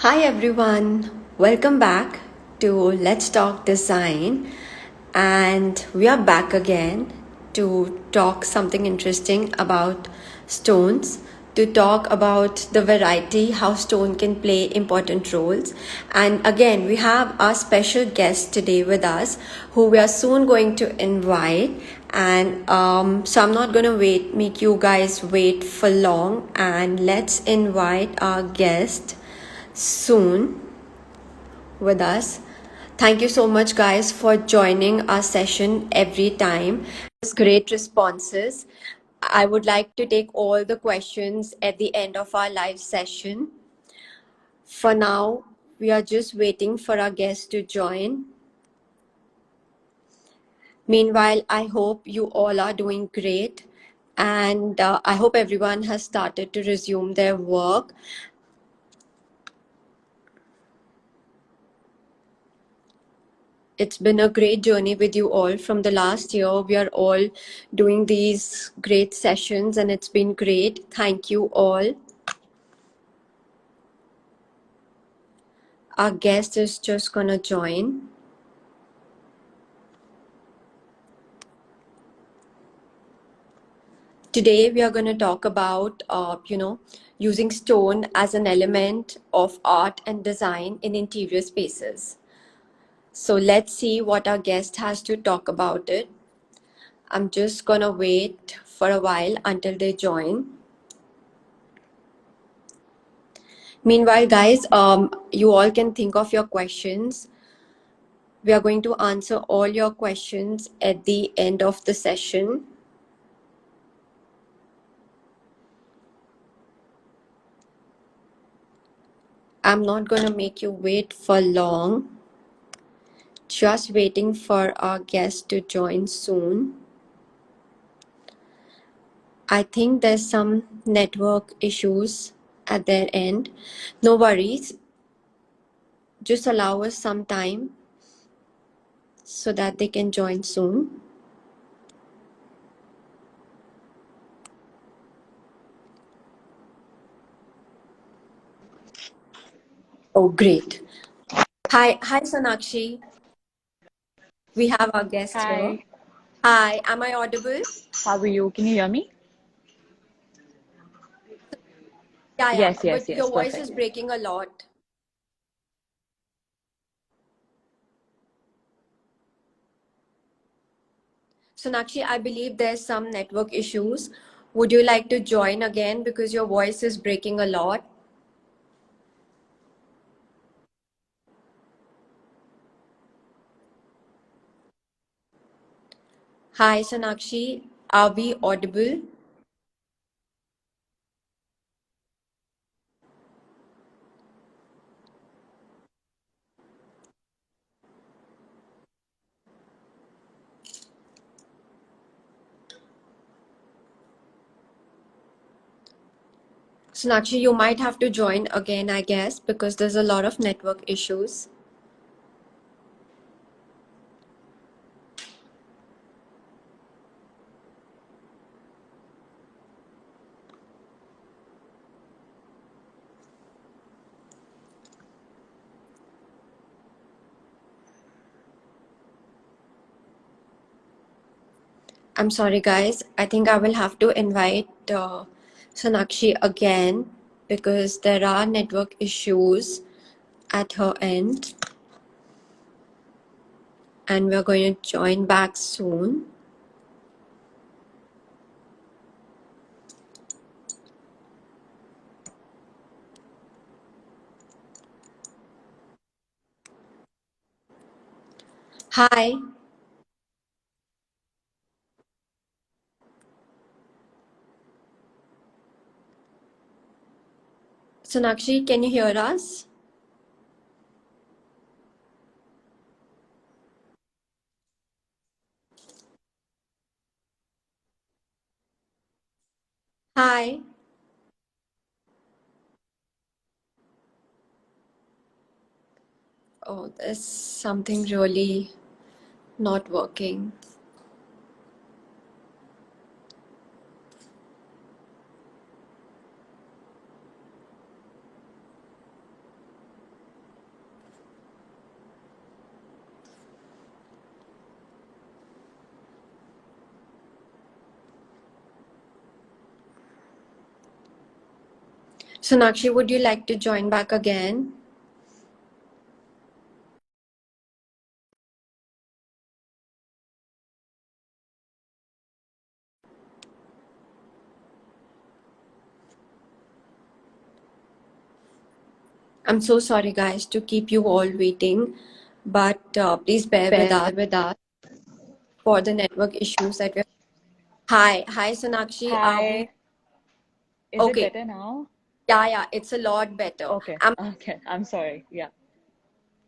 Hi everyone, welcome back to Let's Talk Design, and we are back again to talk something interesting about stones, to talk about the variety, how stone can play important roles. And again, we have our special guest today with us who we are soon going to invite. And so I'm not going to make you guys wait for long, and let's invite our guest soon with us. Thank you so much, guys, for joining our session every time. It's great responses. I would like to take all the questions at the end of our live session. For now, we are just waiting for our guests to join. Meanwhile, I hope you all are doing great, and I hope everyone has started to resume their work. It's been a great journey with you all from the last year. We are all doing these great sessions and it's been great. Thank you all. Our guest is just gonna join. Today we are going to talk about, using stone as an element of art and design in interior spaces. So let's see what our guest has to talk about it. I'm just gonna wait for a while until they join. Meanwhile, guys, you all can think of your questions. We are going to answer all your questions at the end of the session. I'm not going to make you wait for long. Just waiting for our guest to join soon. I think there's some network issues at their end. No worries. Just allow us some time so that they can join soon. Oh, great. Hi, Sonakshi. We have our guest here. Hi, Hi, am I audible? how are you? Can you hear me? Yeah, Yes, yes, but your yes, voice is perfectly. breaking a lot. Sonakshi, I believe there's some network issues. Would you like to join again because your voice is breaking a lot? Hi, Sonakshi. Are we audible? Sonakshi, you might have to join again, I guess, because there's a lot of network issues. I'm sorry, guys. I think I will have to invite Sonakshi again because there are network issues at her end, and we're going to join back soon. Hi, Sonakshi, can you hear us? Hi. Oh, there's something really not working. Sonakshi, would you like to join back again? I'm so sorry, guys, to keep you all waiting, but please bear with Bear us with us. for the network issues that we're. Hi, Sonakshi. Are we Hi. Is it okay? better now? Yeah, it's a lot better. Okay. I'm Okay. I'm sorry. Yeah.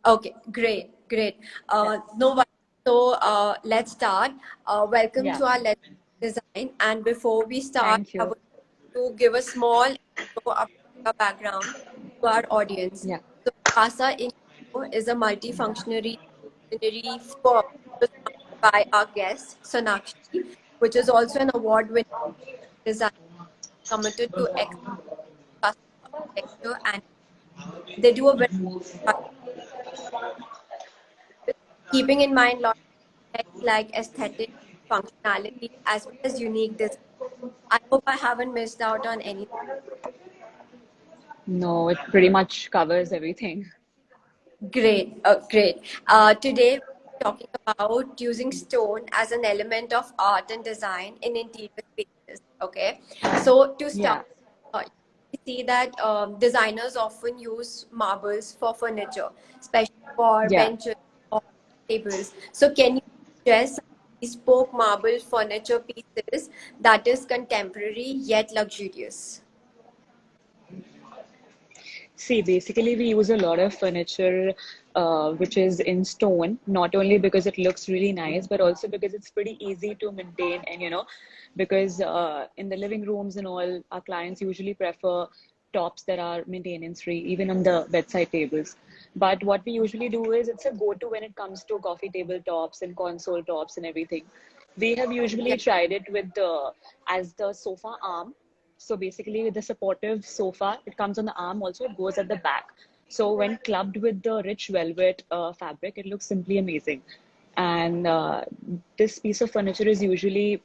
okay. Great. Yeah. No worries. So let's start. Welcome Yeah. to our Let's Design. And before we start, Thank I you. would like to give a small intro about our background to our audience. Yeah. So CASA Info is a multifunctionary disciplinary firm by our guest Sonakshi, which is also an award-winning designer committed to excellent customer architecture, and they do a very keeping in mind lot of aspects like aesthetic, functionality, as well as unique design. I hope I haven't missed out on any. No, it pretty much covers everything. Great. Today, we're talking about using stone as an element of art and design in interior spaces. Okay, so to start, Yeah. we see that designers often use marbles for furniture, especially for Yeah. benches or tables. So, can you suggest some bespoke marble furniture pieces that is contemporary yet luxurious? See, basically, we use a lot of furniture which is in stone, not only because it looks really nice, but also because it's pretty easy to maintain. And, because in the living rooms and all, our clients usually prefer tops that are maintenance free, even on the bedside tables. But what we usually do is it's a go-to when it comes to coffee table tops and console tops and everything. We have Yeah, usually tried it with as the sofa arm. So basically, with the supportive sofa, it comes on the arm also, it goes at the back. So when clubbed with the rich velvet fabric, it looks simply amazing. And this piece of furniture is usually,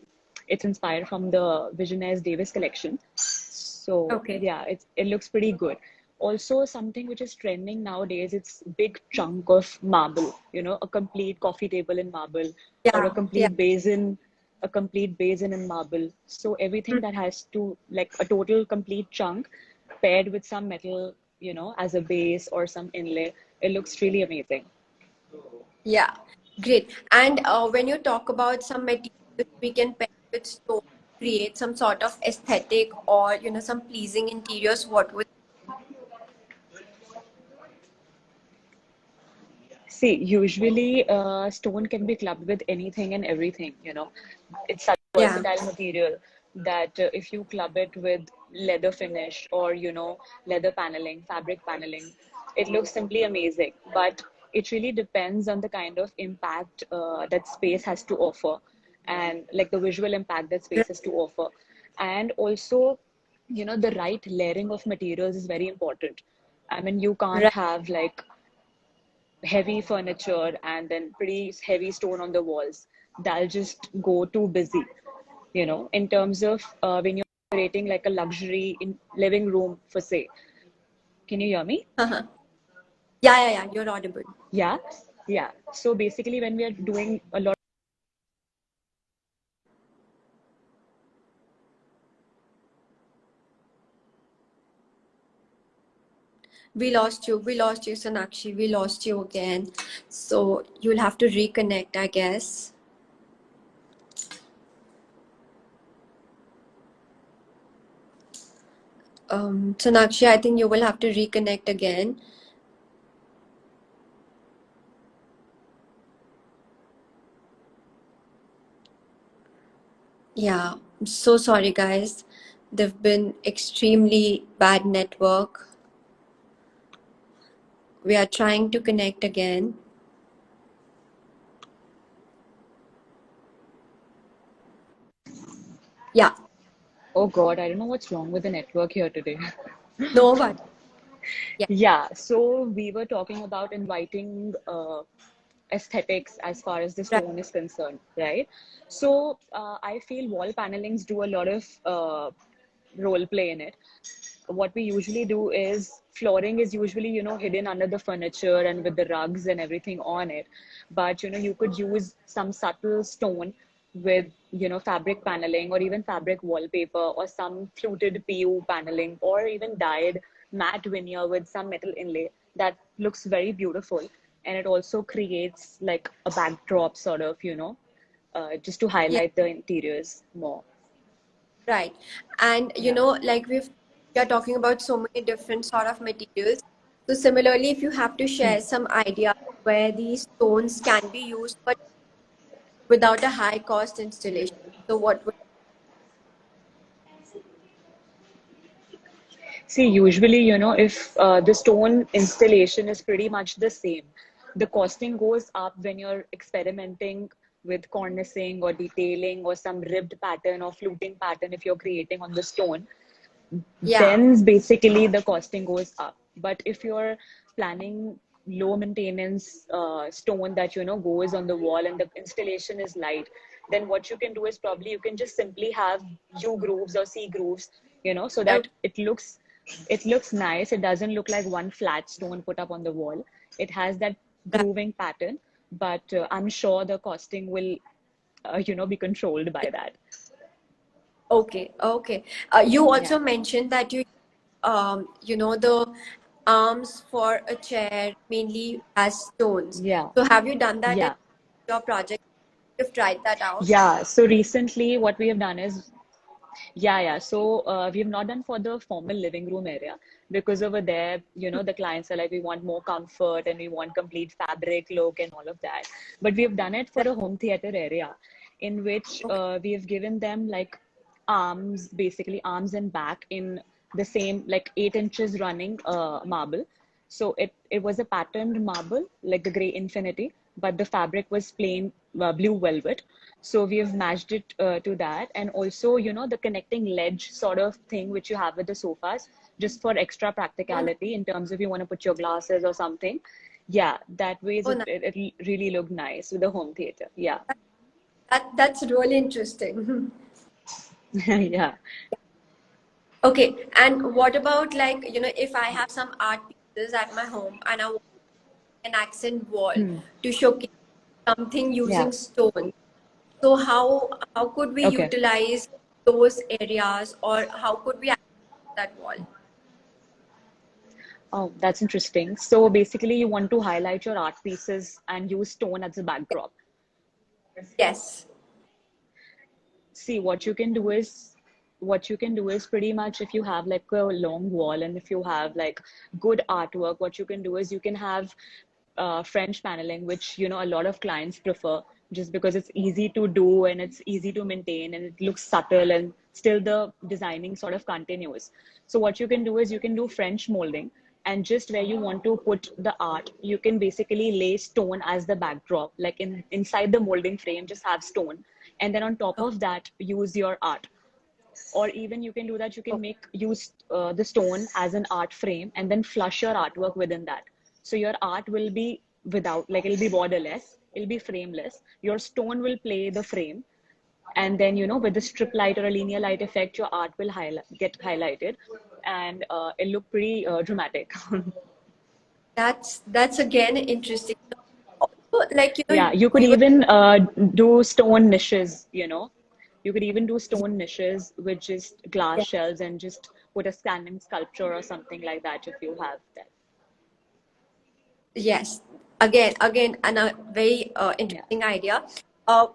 it's inspired from the Visionaires Davis collection. So okay. yeah, it looks pretty good. Also, something which is trending nowadays, it's big chunk of marble, a complete coffee table in marble or Yeah. a complete basin in marble. So everything that has to like a total complete chunk paired with some metal, as a base or some inlay, it looks really amazing. Yeah, great. And when you talk about some materials we can pair with stone, create some sort of aesthetic or some pleasing interiors, what would? See, usually stone can be clubbed with anything and everything, It's such a Yeah, versatile material that if you club it with leather finish or, leather paneling, fabric paneling, it looks simply amazing. But it really depends on the kind of impact that space has to offer and like the visual impact that space has to offer. And also, the right layering of materials is very important. I mean, you can't right. have like heavy furniture and then pretty heavy stone on the walls. That'll just go too busy, in terms of when you're creating like a luxury in living room for say. Can you hear me? Uh-huh. Yeah, you're audible. Yeah. Yeah. So basically when we are doing a lot. We lost you, Sonakshi. We lost you again. So you'll have to reconnect, I guess. Sonakshi, I think you will have to reconnect again. Yeah, I'm so sorry, guys. They've been extremely bad network. We are trying to connect again. Yeah, Oh God, I don't know what's wrong with the network here today. no worries. Yeah, Yeah, so we were talking about inviting aesthetics as far as the right. stone is concerned, right? So I feel wall panelings do a lot of role play in it. what we usually do is flooring is usually, hidden under the furniture and with the rugs and everything on it. But, you could use some subtle stone with, fabric paneling or even fabric wallpaper or some fluted PU paneling or even dyed matte veneer with some metal inlay that looks very beautiful. And it also creates like a backdrop sort of, just to Yeah. highlight the interiors more. Right. And Yeah. like we are talking about so many different sort of materials. So similarly, if you have to share some idea where these stones can be used but without a high cost installation. So what would See, usually, if the stone installation is pretty much the same, the costing goes up when you're experimenting with cornicing or detailing or some ribbed pattern or fluting pattern if you're creating on the stone, yeah, then basically the costing goes up. But if you're planning low maintenance stone that goes on the wall and the installation is light, then what you can do is probably you can just simply have U grooves or C grooves, so that okay, it looks nice. It doesn't look like one flat stone put up on the wall. It has that right, grooving pattern, but I'm sure the costing will be controlled by that. okay, okay. You Yeah. also mentioned that the arms for a chair mainly as stones. Yeah. So have you done that in Yeah. your project? You've tried that out? Yeah, so recently what we have done is, yeah. So we have not done for the formal living room area because over there, the clients are like, we want more comfort and we want complete fabric look and all of that. But we have done it for Right. a home theater area in which Okay. we have given them like arms, basically arms and back in the same like 8 inches running marble. So it was a patterned marble like the Grey Infinity, but the fabric was plain blue velvet. So we have matched it to that, and also the connecting ledge sort of thing which you have with the sofas, just for extra Oh, nice. practicality in terms of you want to put your glasses or something. Yeah, that ways Oh, it, nice. it, it really looked nice with the home theater. Yeah, That's really interesting. yeah. Okay, and what about like, if I have some art pieces at my home and I want an accent wall Hmm. to showcase something Yeah. using stone. So how could we Okay. utilize those areas or how could we access that wall? Oh, that's interesting. So basically, you want to highlight your art pieces and use stone as a backdrop. Yes. See, what you can do is pretty much if you have like a long wall and if you have like good artwork, what you can do is you can have French paneling, which a lot of clients prefer just because it's easy to do and it's easy to maintain and it looks subtle and still the designing sort of continues. So what you can do is you can do French molding, and just where you want to put the art, you can basically lay stone as the backdrop, like inside the molding frame just have stone, and then on top Okay. of that use your art. Or even you can do that, you can Okay. make use the stone as an art frame and then flush your artwork within that. So your art will be without, like, it'll be borderless, it'll be frameless, your stone will play the frame, and then with the strip light or a linear light effect your art will get highlighted, and it'll look pretty dramatic. That's again interesting. Also, like, Yeah, you could we were even do stone niches, you could even do stone niches with just glass yeah, shells and just put a standing sculpture or something like that if you have that. yes. Again, and a very Yeah. interesting idea.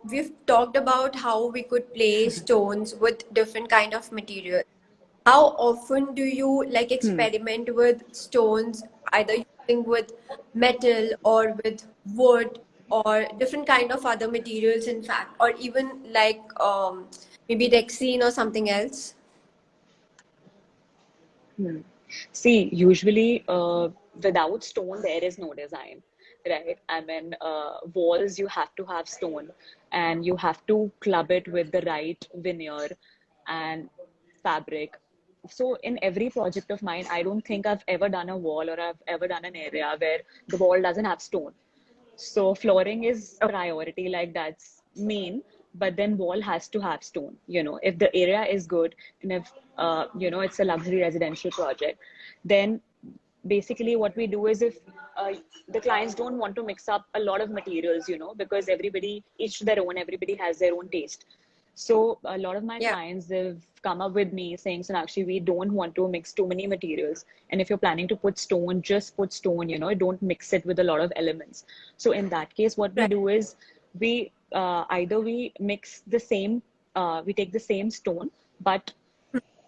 We've talked about how we could play stones with different kind of material. How often do you like Hmm. experiment with stones, either using with metal or with wood or different kind of other materials, in fact, or even like maybe Rexine or something else? Hmm. See, usually without stone, there is no design, right? I mean, walls, you have to have stone and you have to club it with the right veneer and fabric. So, in every project of mine, I don't think I've ever done a wall or I've ever done an area where the wall doesn't have stone. So flooring is Oh, priority, like that's main. but then wall has to have stone. If the area is good, and if it's a luxury residential project, then basically what we do is, if the clients don't want to mix up a lot of materials, because each to their own, everybody has their own taste. So a lot of my Yeah. clients have come up with me saying, so actually we don't want to mix too many materials. And if you're planning to put stone, just put stone, don't mix it with a lot of elements. So in that case, what we Right. do is either we mix the same, we take the same stone, but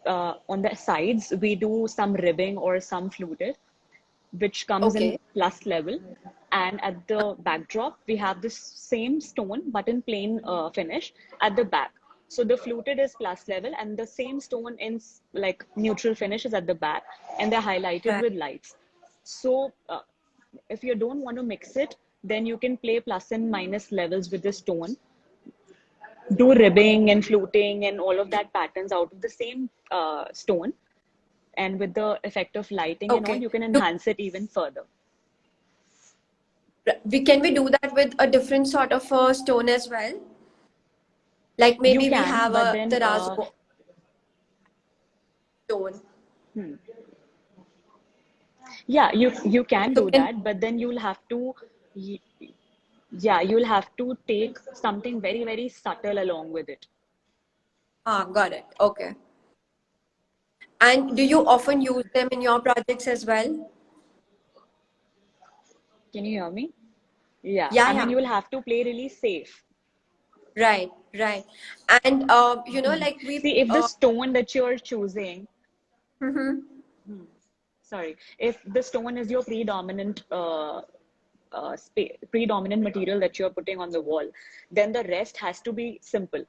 on the sides, we do some ribbing or some fluted, which comes in Okay. plus level. And at the backdrop, we have this same stone, but in plain finish at the back. So the fluted is plus level, and the same stone in like neutral finish is at the back, and they're highlighted Right. with lights. So if you don't want to mix it, then you can play plus and minus levels with the stone, do ribbing and fluting and all of that patterns out of the same stone, and with the effect of lighting and all, Okay. you can Do, enhance it even further. can we do that with a different sort of a stone as well? Like You maybe we can, have but a then terrazzo stone. yeah, you can So do can that, but then y- yeah, you'll have to take something very, very subtle along with it. got it. Okay. And do you often use them in your projects as well? Can you hear me? Yeah, Yeah, I mean, yeah. you will have to play really safe. Right, right. And like we See, if the stone that you're choosing, mhm. sorry, if the stone is your predominant material that you're putting on the wall, then the rest has to be simple,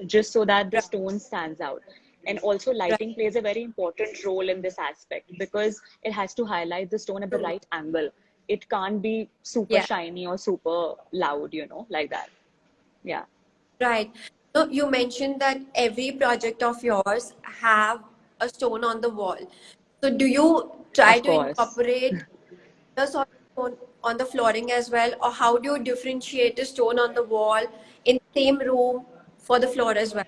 just so that the Right, stone stands out. And also, right. lighting plays a very important role in this aspect, because it has to highlight the stone at the True. right angle. It can't be super Yeah, shiny or super loud, like that. Yeah, right. So you mentioned that every project of yours have a stone on the wall. So do you try of to course. incorporate the sort of stone on the flooring as well, or how do you differentiate the stone on the wall in the same room for the floor as well?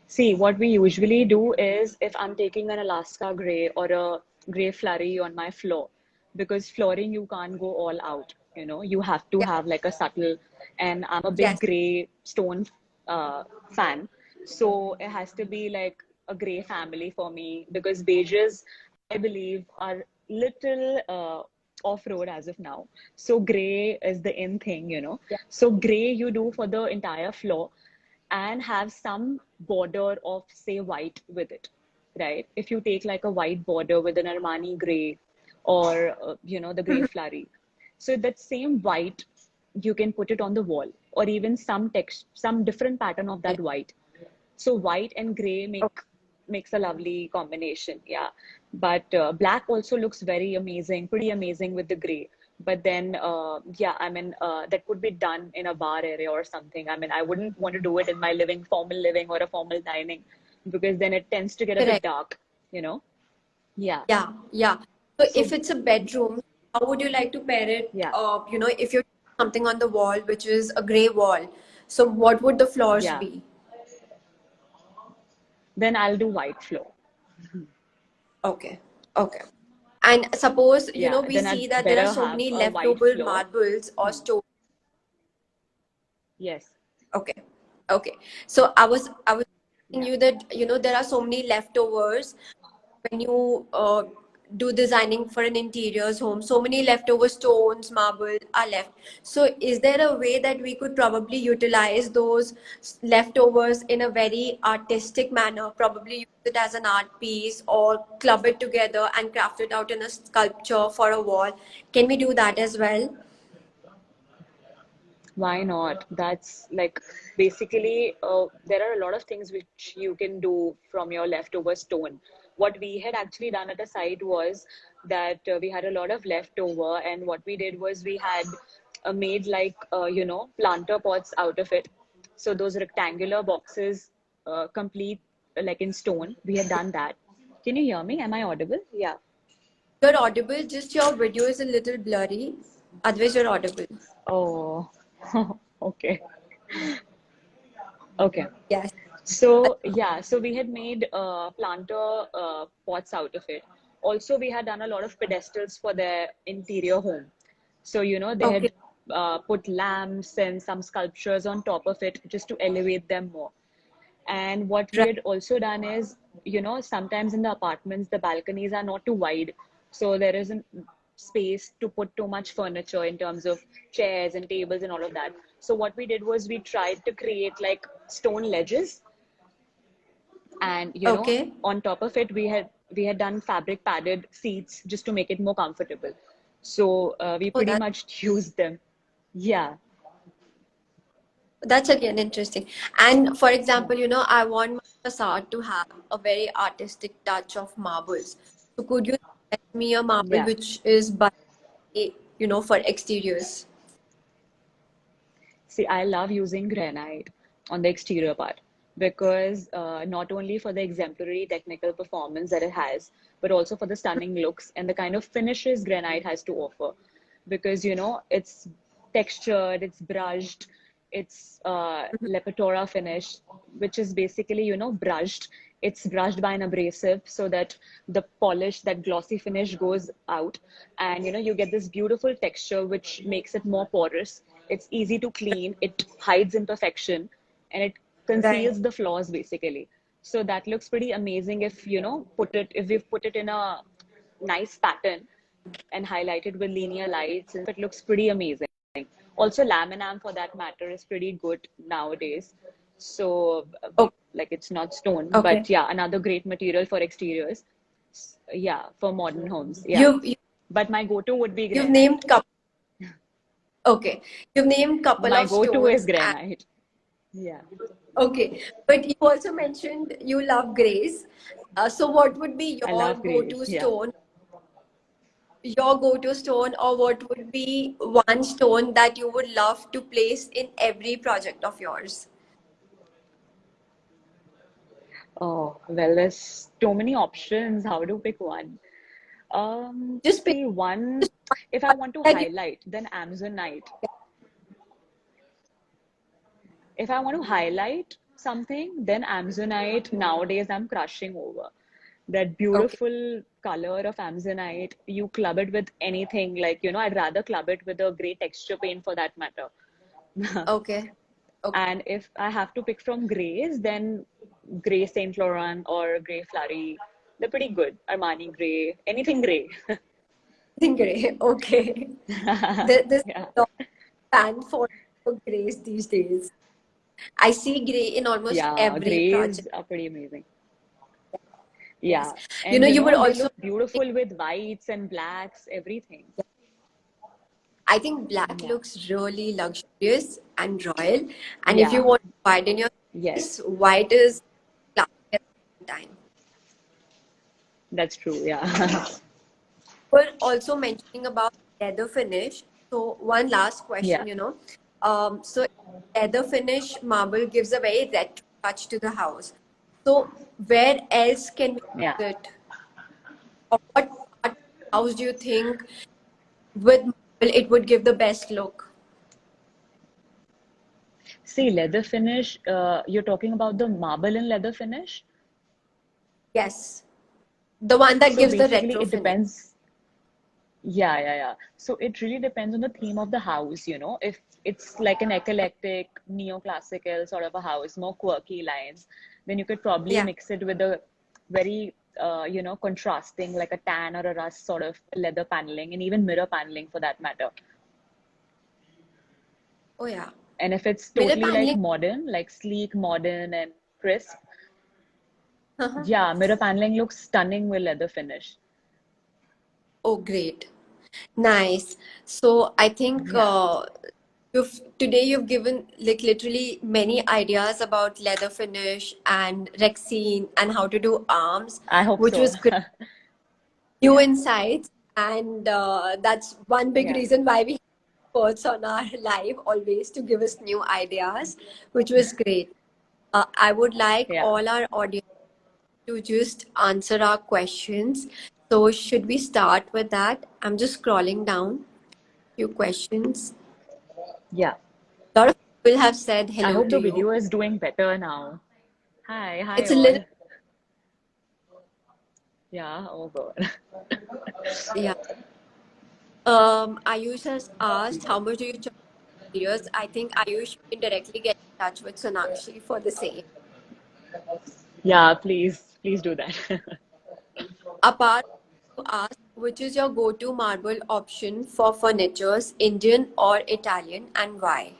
See, what we usually do is, if I'm taking an Alaska gray or a gray flurry on my floor, because flooring you can't go all out, you have to Yeah. have like a subtle, and I'm a big Yes. gray stone fan. So it has to be like a gray family for me, because beiges, I believe, are little off-road as of now. So gray is the in thing. Yeah. So gray you do for the entire floor, and have some border of, say, white with it, right? If you take like a white border with an Armani gray, or the gray flurry, so that same white, you can put it on the wall, or even some different pattern of that white. So white and gray Okay. makes a lovely combination, yeah. But black also looks very amazing, pretty amazing with the gray. But then, yeah, I mean, that could be done in a bar area or something. I mean, I wouldn't want to do it in my formal living or a formal dining, because then it tends to get a bit Correct. dark, you know? Yeah. Yeah, yeah. So if So, it's a bedroom, how would you like to pair it? yeah, If you're something on the wall, which is a gray wall, so what would the floors yeah. be? Then I'll do white floor. Okay, okay. And suppose, Yeah. we Then see I'd that there are better so have many a white leftover floor. marbles or stones. Yes. Okay. Okay. So I was telling Yeah. you that there are so many leftovers when you do designing for an interiors home. So many leftover stones, marble are left. So is there a way that we could probably utilize those leftovers in a very artistic manner? Probably use it as an art piece or club it together and craft it out in a sculpture for a wall. Can we do that as well? Why not? That's like, basically, there are a lot of things which you can do from your leftover stone. What we had actually done at the site was that we had a lot of leftover, and what we did was we had made like, planter pots out of it. So those rectangular boxes, complete, like in stone, we had done that. Can you hear me? Am I audible? Yeah. You're audible, just your video is a little blurry. Otherwise, you're audible. Oh, okay. Okay. Yes. So yeah, so we had made planter pots out of it. Also, we had done a lot of pedestals for their interior home. So they Okay. had put lamps and some sculptures on top of it just to elevate them more. And what we Right. had also done is, sometimes in the apartments, the balconies are not too wide. So there isn't space to put too much furniture in terms of chairs and tables and all of that. So what we did was we tried to create like stone ledges, and Okay. on top of it we had done fabric padded seats just to make it more comfortable. So we Oh, pretty much used them. Yeah. that's again interesting. And for example, I want my facade to have a very artistic touch of marbles. So could you send me a marble Yeah. which is by, for exteriors? See, I love using granite on the exterior part because not only for the exemplary technical performance that it has, but also for the stunning looks and the kind of finishes granite has to offer. Because, it's textured, it's brushed, it's Lepitora finish, which is basically, brushed. It's brushed by an abrasive so that the polish, that glossy finish goes out. And, you get this beautiful texture, which makes it more porous. It's easy to clean, it hides imperfection, and it Right. conceals the flaws basically. So that looks pretty amazing if we've put it in a nice pattern and highlighted with linear lights, and it looks pretty amazing. Also, laminam for that matter is pretty good nowadays. So, Okay. like it's not stone, Okay. but yeah, another great material for exteriors. Yeah, for modern homes. Yeah, You've you- but my go-to would be you've granite. named couple. Okay. You've named couple My of go-to is stones. And granite. Yeah, okay, but you also mentioned you love grays. So what would be I love gray. Yeah. your go-to stone, or what would be one stone that you would love to place in every project of yours? Oh, well, there's so many options. How to pick one? Just pick See, one, just if I one want to that you. highlight, then Amazonite. If I want to highlight something, then Amazonite nowadays I'm crushing over. That Okay. beautiful color of Amazonite, you club it with anything. Like, I'd rather club it with a gray texture paint for that matter. Okay. Okay. And if I have to pick from grays, then gray Saint Laurent or gray Flurry. They're pretty good. Armani gray, anything gray. Gray. Okay. There's Yeah. a lot of fan for grays these days. I see gray in almost Yeah, every project. grays are pretty amazing. Yes. Yeah. And You would they also. look beautiful with whites and blacks, everything. I think black Yeah. looks really luxurious and royal. And if you Yeah. want to widen your Yes. space, white is classic at the same time. That's true. Yeah. We're also mentioning about leather finish. So one last Yeah. question, so leather finish marble gives a very retro touch to the house. So where else can we Yeah. use it? Or what part of the house do you think with marble it would give the best look? See, leather finish, you're talking about the marble and leather finish? Yes, the one that So gives the basically, retro it finish. depends. Yeah, yeah, yeah. So it really depends on the theme of the house, If it's like an eclectic, neoclassical sort of a house, more quirky lines, then you could probably Yeah. mix it with a very, contrasting, like a tan or a rust sort of leather paneling, and even mirror paneling for that matter. Oh yeah. And if it's Mirror totally like paneling. modern, like sleek, modern, and crisp, Uh-huh. yeah, mirror paneling looks stunning with leather finish. Oh, great. Nice. So I think Yeah, you've given like literally many ideas about leather finish and Rexine and how to do arms, I hope which so. was great. New Yeah, insights, and that's one big yeah, reason why we have experts on our live always to give us new ideas, which was great. I would like yeah. all our audience to just answer our questions. So should we start with that? I'm just scrolling down few questions. Yeah. Lot of will have said I hello hope to the you. video is doing better now. Hi It's a little, all. Yeah, oh god. yeah. Ayush has asked, how much do you charge for materials? I think Ayush, you can directly get in touch with Sonakshi for the same. Yeah, please do that. Apart, to ask, which is your go-to marble option for furnitures, Indian or Italian, and why?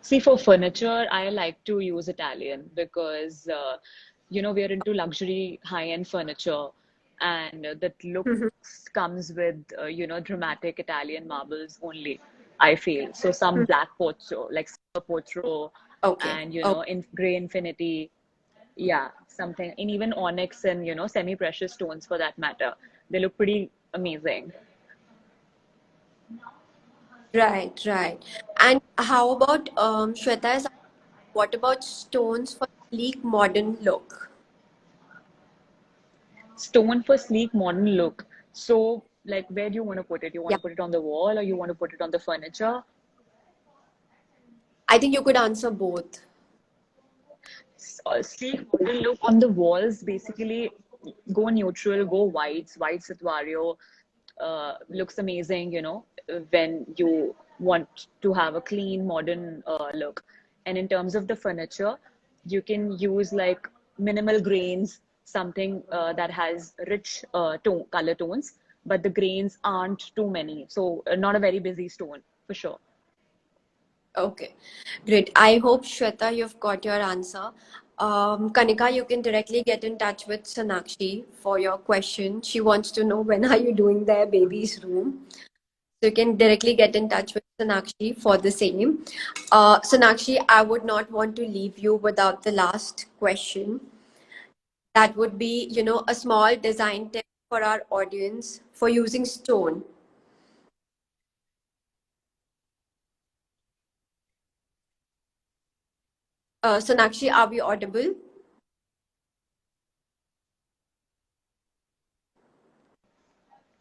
See, for furniture, I like to use Italian because, we are into luxury high-end furniture, and that look comes with, dramatic Italian marbles only, I feel. So some black pozzo, like silver pozzo, Okay. and, Okay. in gray infinity, yeah, something, and even onyx and, semi-precious stones for that matter. They look pretty amazing. Right, right. And how about Shweta is asking, what about stones for sleek modern look? Stone for sleek modern look. So, like, where do you want to put it? You want Yeah, to put it on the wall or you want to put it on the furniture? I think you could answer both. Sleek modern look on the walls, basically go neutral, go whites, white Sitwario. Looks amazing, when you want to have a clean modern look. And in terms of the furniture, you can use like minimal grains, something that has rich color tones, but the grains aren't too many. So not a very busy stone for sure. Okay, great. I hope Shweta, you've got your answer. Kanika, you can directly get in touch with Sonakshi for your question. She wants to know when are you doing their baby's room. So you can directly get in touch with Sonakshi for the same. Sonakshi, I would not want to leave you without the last question. That would be, a small design tip for our audience for using stone. Sonakshi, are we audible?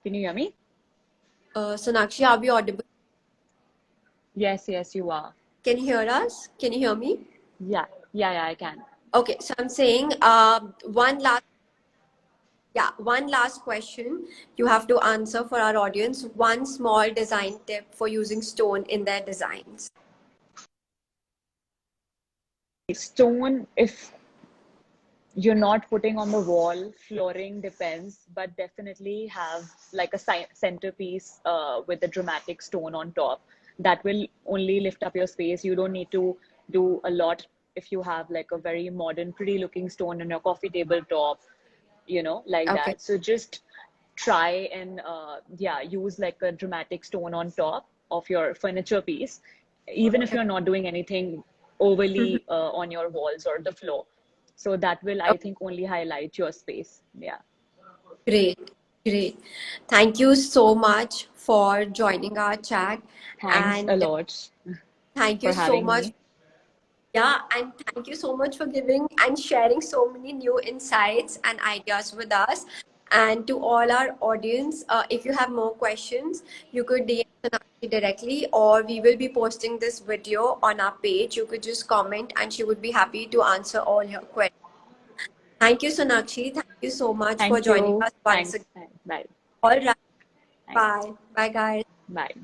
Can you hear me? Sonakshi, are we audible? Yes, you are. Can you hear us? Can you hear me? Yeah, I can. Okay, so I'm saying one last question you have to answer for our audience. One small design tip for using stone in their designs. Stone, if you're not putting on the wall, flooring depends, but definitely have like a centerpiece with a dramatic stone on top. That will only lift up your space. You don't need to do a lot if you have like a very modern, pretty looking stone on your coffee table top, like Okay. that. So just try and yeah, use like a dramatic stone on top of your furniture piece, even if you're not doing anything overly on your walls or the floor. So that will, I Okay. think, only highlight your space. Yeah. Great, great. Thank you so much for joining our chat. Thanks a And lot thank you for so having much. me. Yeah, and thank you so much for giving and sharing so many new insights and ideas with us. And to all our audience, if you have more questions, you could DM Sonakshi directly, or we will be posting this video on our page. You could just comment, and she would be happy to answer all your questions. Thank you, Sonakshi. Thank you so much for Thank joining you. us once again. Thanks. Bye. All right. Bye. Bye. Bye, guys. Bye.